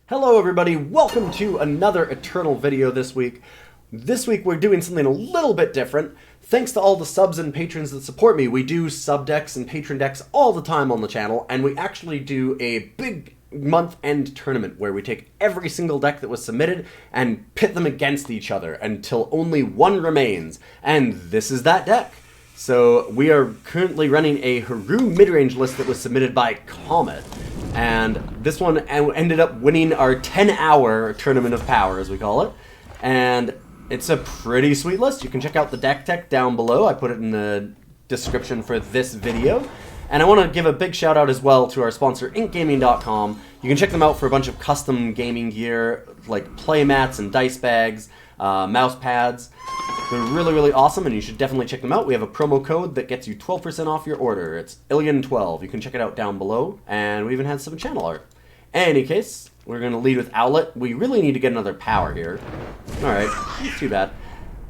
Hello everybody, welcome to another Eternal video this week. This week we're doing something a little bit different. Thanks to all the subs and patrons that support me, we do sub decks and patron decks all the time on the channel, and we actually do a big month-end tournament where we take every single deck that was submitted and pit them against each other until only one remains, and this is that deck. So we are currently running a Hooru Midrange list that was submitted by Comet. And this one ended up winning our 10-hour Tournament of Power, as we call it. And it's a pretty sweet list. You can check out the deck tech down below. I put it in the description for this video. And I want to give a big shout out as well to our sponsor, inkgaming.com. You can check them out for a bunch of custom gaming gear, like playmats and dice bags, mouse pads. They're really, really awesome, and you should definitely check them out. We have a promo code that gets you 12% off your order. It's Ilyon12. You can check it out down below, and we even had some channel art. In any case, we're going to lead with Owlet. We really need to get another power here. Alright, too bad.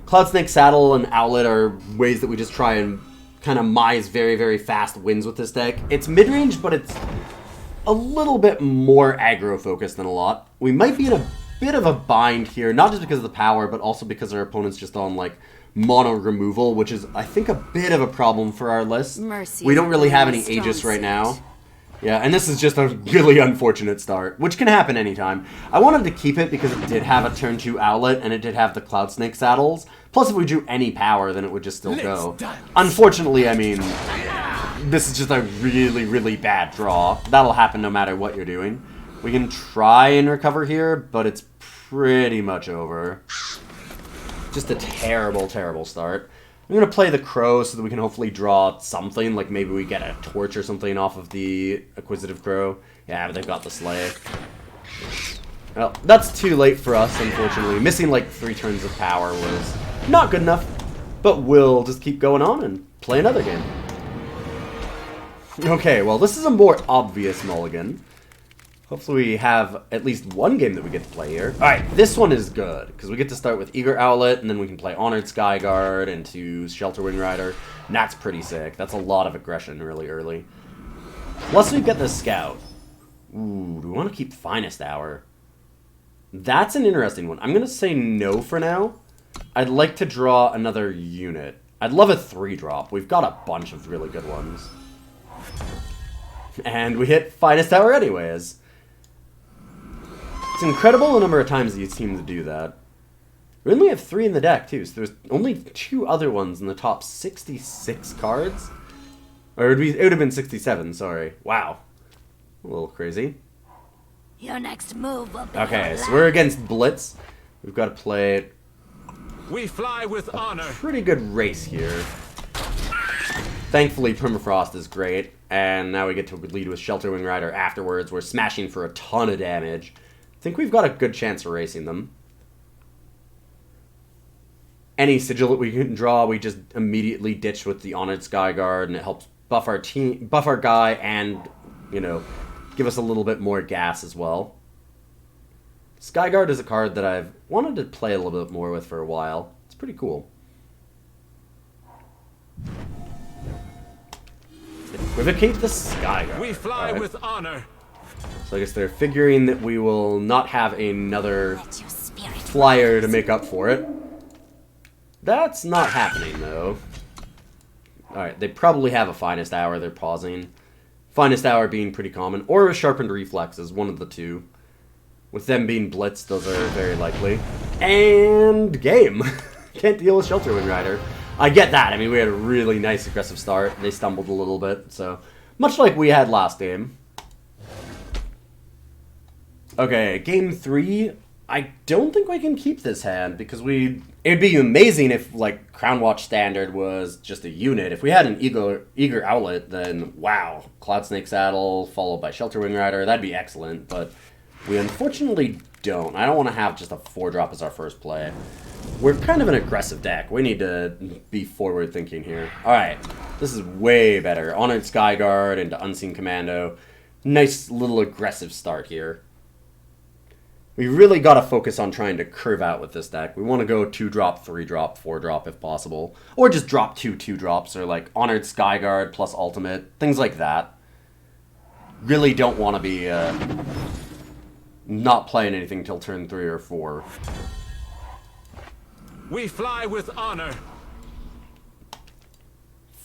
Cloudsnake, Saddle, and Owlet are ways that we just try and kind of mize very, very fast wins with this deck. It's mid-range, but it's a little bit more aggro-focused than a lot. We might be in a bit of a bind here, not just because of the power, but also because our opponent's just on, like, mono removal, which is, I think, a bit of a problem for our list. We don't really have any Aegis right now. Yeah, and this is just a really unfortunate start, which can happen anytime. I wanted to keep it because it did have a turn 2 Owlet, and it did have the Cloudsnake saddles. Plus, if we drew any power, then it would just still go. Unfortunately, I mean, this is just a really, really bad draw. That'll happen no matter what you're doing. We can try and recover here, but it's pretty much over. Just a terrible, terrible start. I'm going to play the Crow so that we can hopefully draw something, like maybe we get a torch or something off of the Acquisitive Crow. Yeah, but they've got the Slay. Well, that's too late for us, unfortunately. Missing like 3 turns of power was not good enough, but we'll just keep going on and play another game. Okay, well, this is a more obvious mulligan. Hopefully we have at least one game that we get to play here. Alright, this one is good, because we get to start with Eager Owlet, and then we can play Honored Skyguard into Shelterwing Rider. And that's pretty sick. That's a lot of aggression really early. Plus we get the Scout. Ooh, do we want to keep Finest Hour? That's an interesting one. I'm going to say no for now. I'd like to draw another unit. I'd love a 3-drop. We've got a bunch of really good ones. And we hit Finest Hour anyways. It's incredible the number of times you seem to do that. We only have 3 in the deck, too, so there's only 2 other ones in the top 66 cards. Or it would have been 67, sorry. Wow. A little crazy. Your next move will be okay, so we're against Blitz. We've got to play we fly with honor. Pretty good race here. Thankfully, Permafrost is great, and now we get to lead with Shelterwing Rider afterwards. We're smashing for a ton of damage. I think we've got a good chance of racing them. Any Sigil that we can draw, we just immediately ditch with the Honored Skyguard, and it helps buff our team, buff our guy, and, you know, give us a little bit more gas as well. Skyguard is a card that I've wanted to play a little bit more with for a while. It's pretty cool. Equivocate the Skyguard. We fly with honor. So I guess they're figuring that we will not have another flyer to make up for it. That's not happening, though. Alright, they probably have a Finest Hour they're pausing. Finest Hour being pretty common, or a Sharpened Reflexes, one of the two. With them being blitzed, those are very likely. And game. Can't deal with Shelterwing Rider. I get that. I mean, we had a really nice aggressive start. They stumbled a little bit, so much like we had last game. Okay, game 3. I don't think we can keep this hand because it'd be amazing if like Crownwatch Standard was just a unit. If we had an Eager Owlet, then wow, Cloudsnake Saddle followed by Shelterwing Rider, that'd be excellent. But we unfortunately don't. I don't want to have just a 4-drop as our first play. We're kind of an aggressive deck. We need to be forward-thinking here. Alright, this is way better. Honored Skyguard into Unseen Commando. Nice little aggressive start here. We really got to focus on trying to curve out with this deck. We want to go 2-drop, 3-drop, 4-drop if possible. Or just drop 2 2-drops, or like Honored Skyguard plus Ultimate. Things like that. Really don't want to be not playing anything till turn 3 or 4. We fly with honor.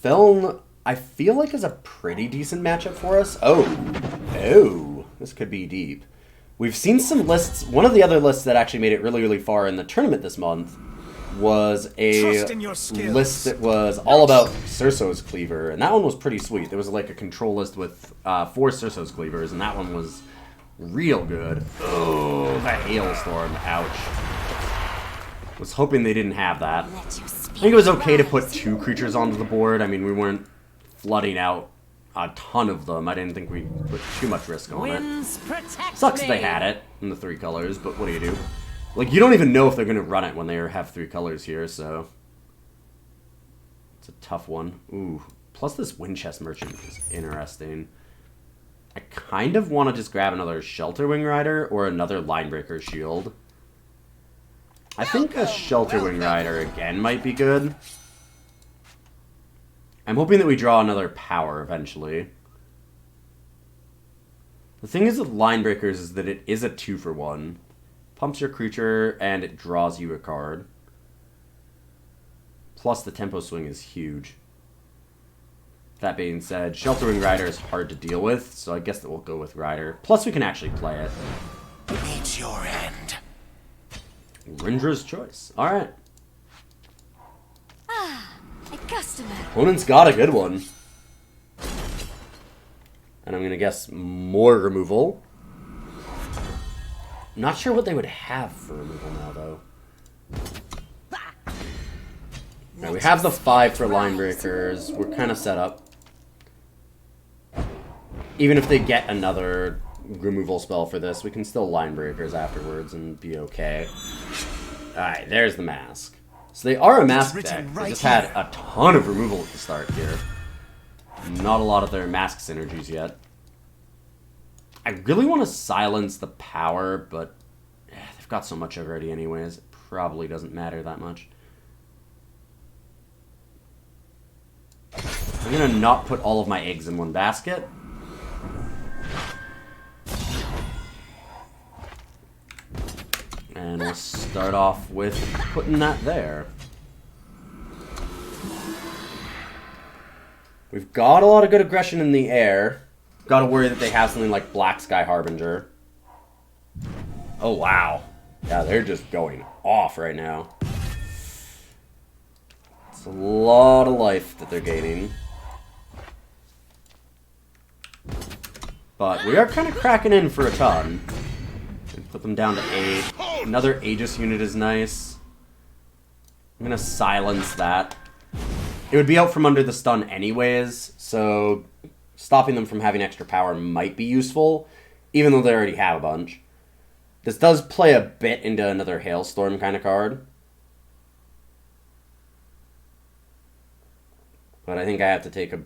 Feln, I feel like, is a pretty decent matchup for us. Oh, this could be deep. We've seen some lists. One of the other lists that actually made it really, really far in the tournament this month was a list that was all about Cerso's Cleaver, and that one was pretty sweet. There was like a control list with 4 Cerso's Cleavers, and that one was real good. Oh, the Hailstorm, ouch. Was hoping they didn't have that. I think it was okay to put 2 creatures onto the board. I mean, we weren't flooding out a ton of them. I didn't think we put too much risk on it. Sucks they had it in the 3 colors, but what do you do? Like, you don't even know if they're going to run it when they have 3 colors here, so... It's a tough one. Ooh. Plus this Windchest Merchant is interesting. I kind of want to just grab another Shelterwing Rider or another Linebreaker Shield. I think a Shelterwing Rider again might be good. I'm hoping that we draw another power eventually. The thing is with Linebreakers is that it is a 2-for-1. Pumps your creature and it draws you a card. Plus the tempo swing is huge. That being said, Shelterwing Rider is hard to deal with, so I guess that we'll go with Rider. Plus we can actually play it. It's your end. Rindra's choice. Alright. A customer. Opponent's got a good one. And I'm going to guess more removal. Not sure what they would have for removal now, though. Right, we have the 5 for Linebreakers. We're kind of set up. Even if they get another removal spell for this, we can still Linebreakers afterwards and be okay. Alright, there's the mask. So they are a mask deck. They just had a ton of removal at the start here. Not a lot of their mask synergies yet. I really want to silence the power, but they've got so much already anyways. It probably doesn't matter that much. I'm going to not put all of my eggs in one basket. And we'll start off with putting that there. We've got a lot of good aggression in the air. Gotta worry that they have something like Black Sky Harbinger. Oh, wow. Yeah, they're just going off right now. It's a lot of life that they're gaining. But we are kind of cracking in for a ton. Put them down to 8. Another Aegis unit is nice. I'm going to silence that. It would be out from under the stun anyways, so stopping them from having extra power might be useful, even though they already have a bunch. This does play a bit into another Hailstorm kind of card. But I think I have to take a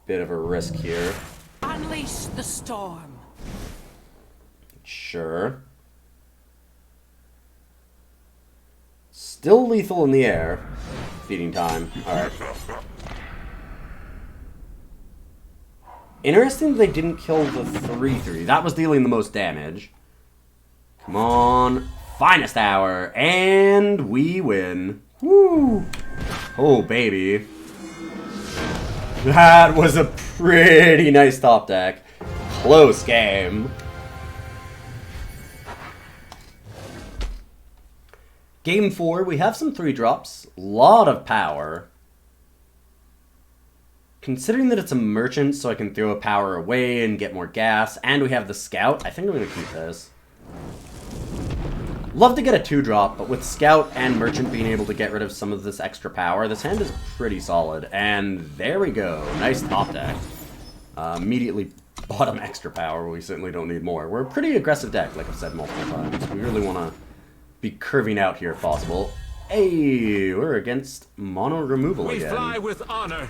bit of a risk here. Unleash the storm. Sure. Still lethal in the air. Feeding time. Alright. Interesting they didn't kill the 3/3. That was dealing the most damage. Come on. Finest hour. And we win. Woo! Oh, baby. That was a pretty nice top deck. Close game. Game 4, we have some 3-drops. Lot of power. Considering that it's a merchant, so I can throw a power away and get more gas, and we have the scout, I think I'm going to keep this. Love to get a 2-drop, but with scout and merchant being able to get rid of some of this extra power, this hand is pretty solid. And there we go. Nice top deck. Immediately bottom extra power. We certainly don't need more. We're a pretty aggressive deck, like I've said multiple times. We really want to be curving out here if possible. Hey, we're against mono removal again. We fly with honor.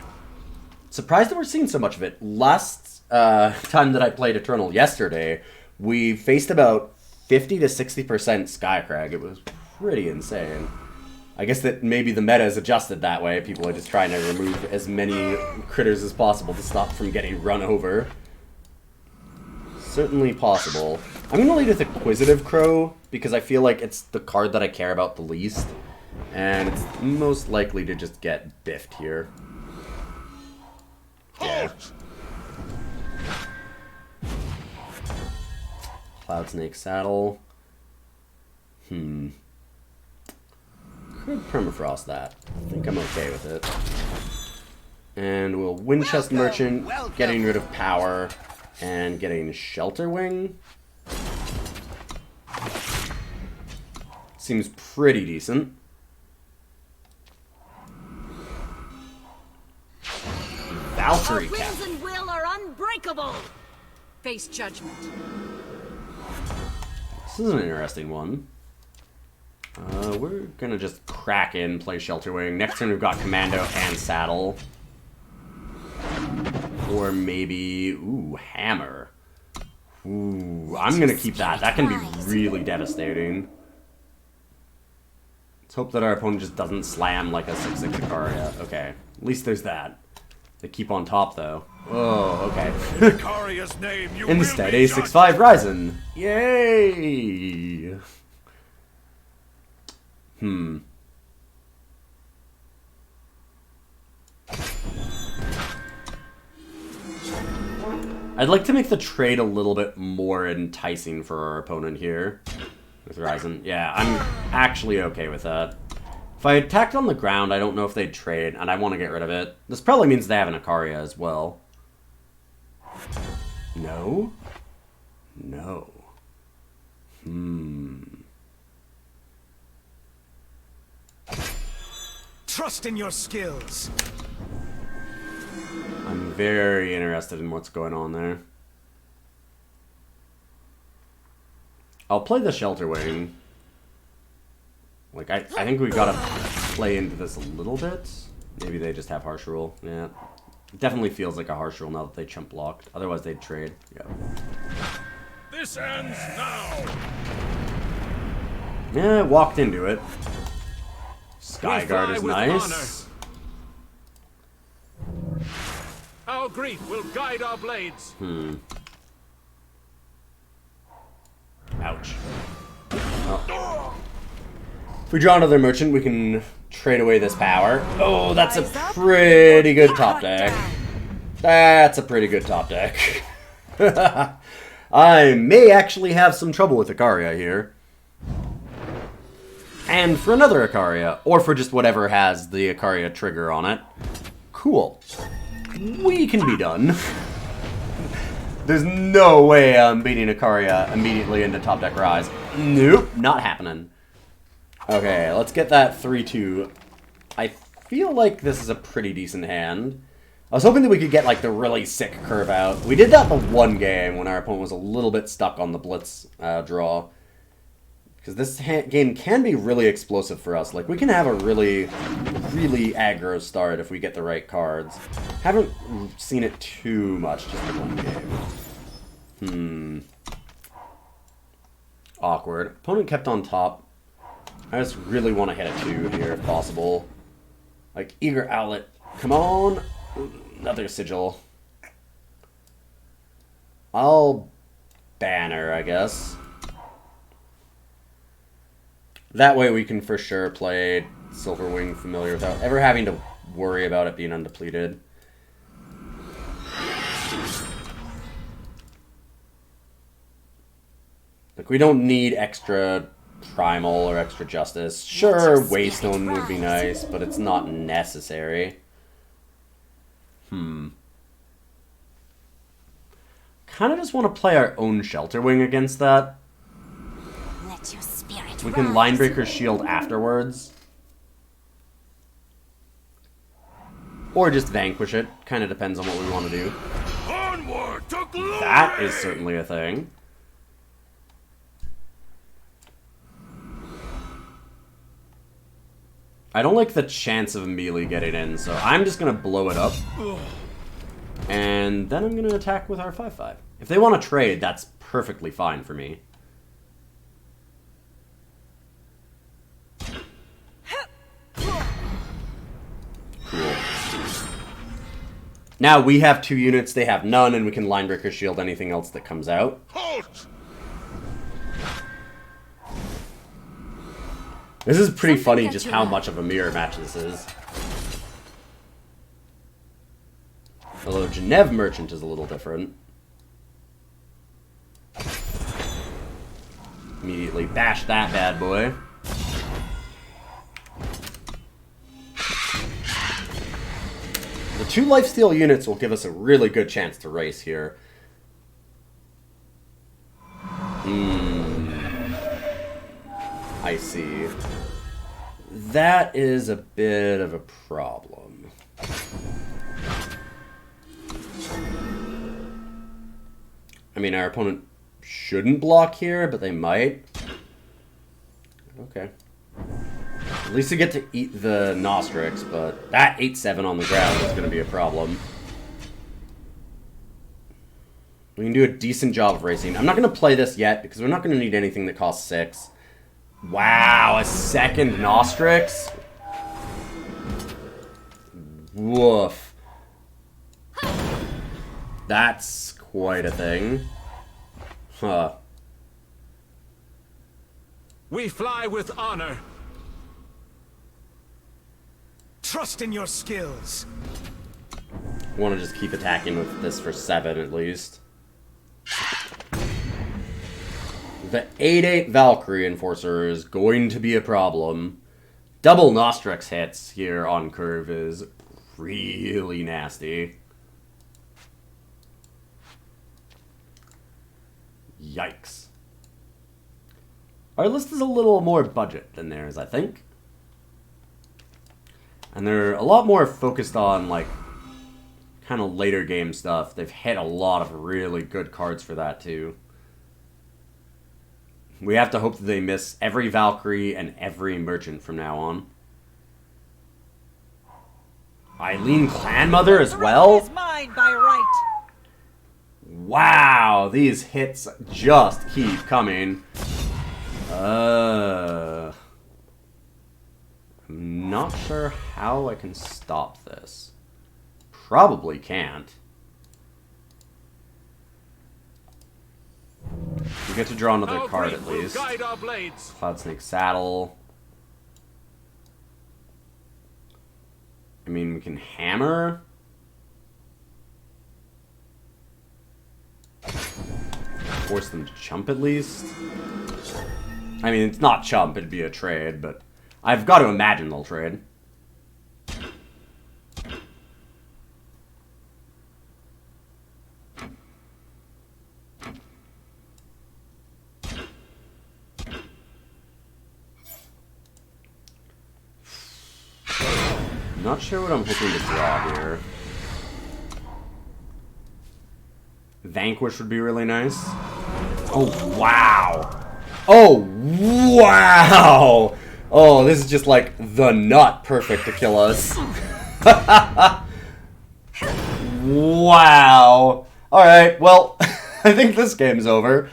Surprised that we're seeing so much of it. Last time that I played Eternal yesterday, we faced about 50 to 60% Skycrag. It was pretty insane. I guess that maybe the meta is adjusted that way. People are just trying to remove as many critters as possible to stop from getting run over. Certainly possible. I'm going to lead with Acquisitive Crow, because I feel like it's the card that I care about the least. And it's most likely to just get biffed here. Yeah. Cloudsnake Saddle. Could Permafrost that. I think I'm okay with it. And we'll Winchest Merchant, getting rid of power, and getting Shelterwing. Seems pretty decent. Valkyrie cap. Winds and will are unbreakable. Face judgment. This is an interesting one. We're gonna just crack in, play Shelterwing. Next turn we've got Commando and Saddle. Or maybe, ooh, Hammer. Ooh, I'm gonna keep that. That can be really devastating. Let's hope that our opponent just doesn't slam like a 6/6 Ikaria. Okay, at least there's that. They keep on top though. Oh, okay. Ikaria's name, you Instead, will be a 6/5 Ryzen. Yay! I'd like to make the trade a little bit more enticing for our opponent here. With Ryzen. Yeah, I'm actually okay with that. If I attacked on the ground, I don't know if they'd trade, and I want to get rid of it. This probably means they have an Ikaria as well. No? No. Trust in your skills. I'm very interested in what's going on there. I'll play the Shelterwing. Like, I think we gotta play into this a little bit. Maybe they just have Harsh Rule. Yeah. It definitely feels like a Harsh Rule now that they chump blocked. Otherwise they'd trade. Yeah. This ends now. Yeah, walked into it. Skyguard is with nice. Our grief will guide our blades. Ouch. Oh. If we draw another merchant, we can trade away this power. Oh, that's a pretty good top deck. That's a pretty good top deck. I may actually have some trouble with Ikaria here. And for another Ikaria, or for just whatever has the Ikaria trigger on it. Cool. We can be done. There's no way I'm beating Ikaria immediately into top deck Rise. Nope, not happening. Okay, let's get that 3-2. I feel like this is a pretty decent hand. I was hoping that we could get like the really sick curve out. We did that the one game when our opponent was a little bit stuck on the blitz draw. Because this game can be really explosive for us. Like, we can have a really, really aggro start if we get the right cards. Haven't seen it too much just the one game. Awkward. Opponent kept on top. I just really want to hit a 2 here if possible. Like, Eager Owlet. Come on. Another Sigil. I'll banner, I guess. That way we can for sure play Silverwing Familiar without ever having to worry about it being undepleted. Like, we don't need extra Primal or extra Justice. Sure, Waystone would be nice, but it's not necessary. Kind of just want to play our own Shelterwing against that. Let your spirit We can Linebreaker shield afterwards. Or just Vanquish it. Kind of depends on what we want to do. Onward to glory! That is certainly a thing. I don't like the chance of melee getting in, so I'm just going to blow it up. And then I'm going to attack with our 5/5. If they want to trade, that's perfectly fine for me. Cool. Now we have 2 units, they have none, and we can Linebreaker shield anything else that comes out. Halt! This is pretty Something funny gets just you how out. much of a mirror match this is. Although Genev Merchant is a little different. Immediately bash that bad boy. The 2 lifesteal units will give us a really good chance to race here. I see. That is a bit of a problem. I mean, our opponent shouldn't block here, but they might. Okay. At least we get to eat the Nostrix, but that 8-7 on the ground is going to be a problem. We can do a decent job of racing. I'm not going to play this yet, because we're not going to need anything that costs 6. Wow, a second Nostrix? Woof. That's quite a thing. Huh. We fly with honor. Trust in your skills. Want to just keep attacking with this for 7 at least. The 8-8 Valkyrie Enforcer is going to be a problem. Double Nostrix hits here on curve is really nasty. Yikes. Our list is a little more budget than theirs, I think. And they're a lot more focused on, like, kind of later game stuff. They've hit a lot of really good cards for that, too. We have to hope that they miss every Valkyrie and every Merchant from now on. Eileen Clanmother as well? Is mine by right. Wow, these hits just keep coming. I'm not sure how I can stop this. Probably can't. We get to draw another Our card grief at will least. guide our blades. Cloudsnake Saddle. I mean, we can hammer. Force them to chump at least. I mean, it's not chump, it'd be a trade, but I've got to imagine they'll trade. Not sure what I'm hoping to draw here. Vanquish would be really nice. Oh, wow. Oh, wow. Oh, this is just like the nut perfect to kill us. Wow. Alright, well, I think this game's over.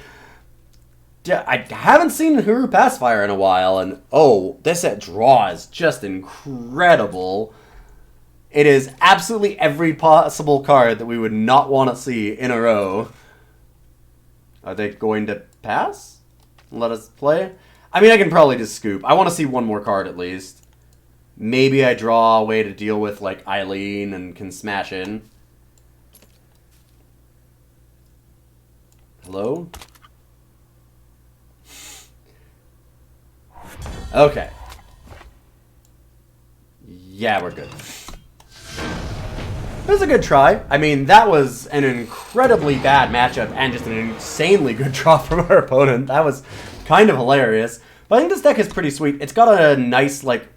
Yeah, I haven't seen Hooru Pacifier in a while, and oh, this at draw is just incredible. It is absolutely every possible card that we would not want to see in a row. Are they going to pass? Let us play? I mean, I can probably just scoop. I want to see one more card at least. Maybe I draw a way to deal with, like, Eileen and can smash in. Hello? Okay. Yeah, we're good. It was a good try. I mean, that was an incredibly bad matchup and just an insanely good draw from our opponent. That was kind of hilarious. But I think this deck is pretty sweet. It's got a nice, like,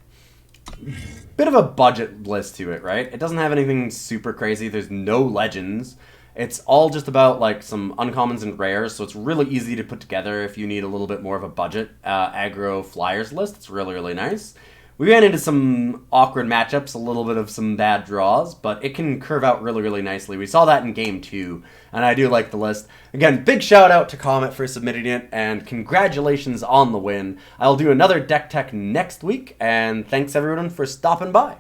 bit of a budget list to it, right? It doesn't have anything super crazy. There's no legends. It's all just about, like, some uncommons and rares, so it's really easy to put together if you need a little bit more of a budget aggro flyers list. It's really, really nice. We ran into some awkward matchups, a little bit of some bad draws, but it can curve out really, really nicely. We saw that in Game 2, and I do like the list. Again, big shout out to Comet for submitting it, and congratulations on the win. I'll do another deck tech next week, and thanks everyone for stopping by.